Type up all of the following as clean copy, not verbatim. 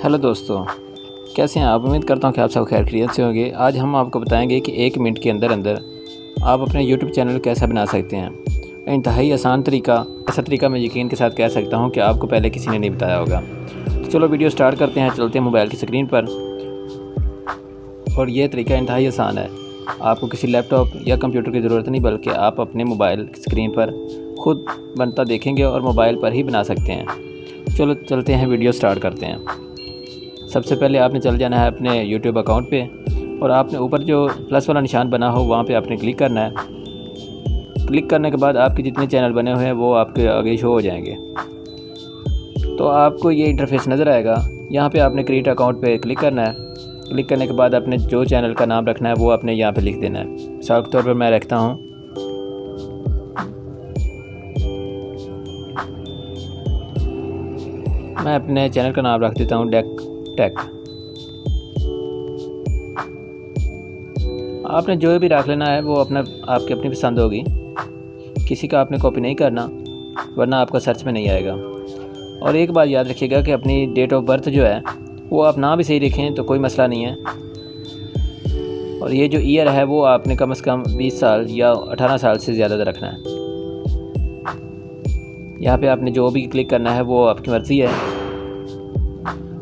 Hello दोस्तों, कैसे हैं आप। उम्मीद करता हूं कि आप सब खैर खैरियत से होंगे। आज हम आपको बताएंगे कि 1 मिनट के अंदर अंदर आप अपने यूट्यूब चैनल कैसा बना सकते हैं। इंतहाई आसान तरीका, ऐसा तरीका मैं यकीन के साथ कह सकता हूं कि आपको पहले किसी ने नहीं बताया होगा। तो चलो वीडियो स्टार्ट करते हैं। चलते हैं मोबाइल की स्क्रीन पर। और ये तरीका इंतहाई आसान है। आपको किसी लैपटॉप या कंप्यूटर की ज़रूरत नहीं, बल्कि आप अपने मोबाइल की स्क्रीन पर खुद बनता देखेंगे और मोबाइल पर ही बना सकते हैं। चलो चलते हैं, वीडियो स्टार्ट करते हैं। सबसे पहले आपने चल जाना है अपने YouTube अकाउंट पे और आपने ऊपर जो प्लस वाला निशान बना हो वहाँ पे आपने क्लिक करना है। क्लिक करने के बाद आपके जितने चैनल बने हुए हैं वो आपके आगे शो हो जाएंगे। तो आपको ये इंटरफेस नज़र आएगा। यहाँ पे आपने क्रिएट अकाउंट पे क्लिक करना है। क्लिक करने के बाद अपने जो चैनल का नाम रखना है वो आपने यहाँ पे लिख देना है। मिसाल के तौर पर मैं रखता हूँ मैं अपने चैनल का नाम रख देता हूँ डेक टेक। आपने जो भी रख लेना है वो आपकी अपनी पसंद होगी। किसी का आपने कॉपी नहीं करना, वरना आपका सर्च में नहीं आएगा। और एक बात याद रखिएगा कि अपनी डेट ऑफ बर्थ जो है वो आप ना भी सही लिखें तो कोई मसला नहीं है। और ये जो ईयर है वो आपने कम से कम 20 साल या 18 साल से ज़्यादा रखना है। यहाँ पे आपने जो भी क्लिक करना है वो आपकी मर्ज़ी है।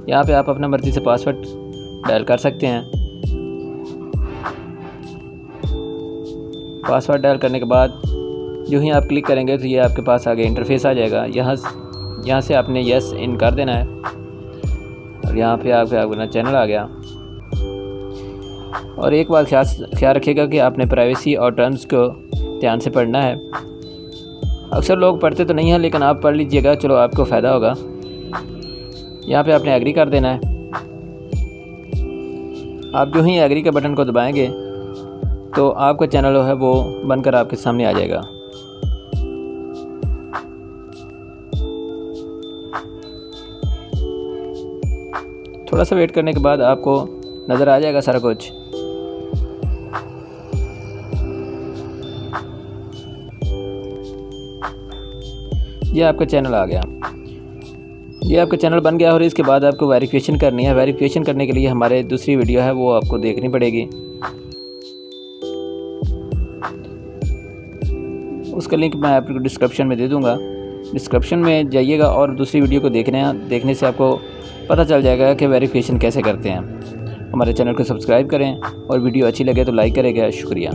यहाँ पे आप अपना मर्ज़ी से पासवर्ड डायल कर सकते हैं। पासवर्ड डायल करने के बाद जो ही आप क्लिक करेंगे तो ये आपके पास आगे इंटरफेस आ जाएगा। यहाँ से आपने यस इन कर देना है और यहाँ पे आपका अपना चैनल आ गया। और एक बात ख्याल रखिएगा कि आपने प्राइवेसी और टर्म्स को ध्यान से पढ़ना है। अक्सर लोग पढ़ते तो नहीं हैं, लेकिन आप पढ़ लीजिएगा, चलो आपको फ़ायदा होगा। यहाँ पे आपने एग्री कर देना है। आप जो ही एग्री के बटन को दबाएंगे तो आपका चैनल है वो बनकर आपके सामने आ जाएगा। थोड़ा सा वेट करने के बाद आपको नज़र आ जाएगा सारा कुछ। ये आपका चैनल आ गया। ये आपका चैनल बन गया। और इसके बाद आपको वेरिफिकेशन करनी है। वेरिफिकेशन करने के लिए हमारे दूसरी वीडियो है वो आपको देखनी पड़ेगी। उसका लिंक मैं आपको डिस्क्रिप्शन में दे दूंगा। डिस्क्रिप्शन में जाइएगा और दूसरी वीडियो को देखने से आपको पता चल जाएगा कि वेरिफिकेशन कैसे करते हैं। हमारे चैनल को सब्सक्राइब करें और वीडियो अच्छी लगे तो लाइक करेगा। शुक्रिया।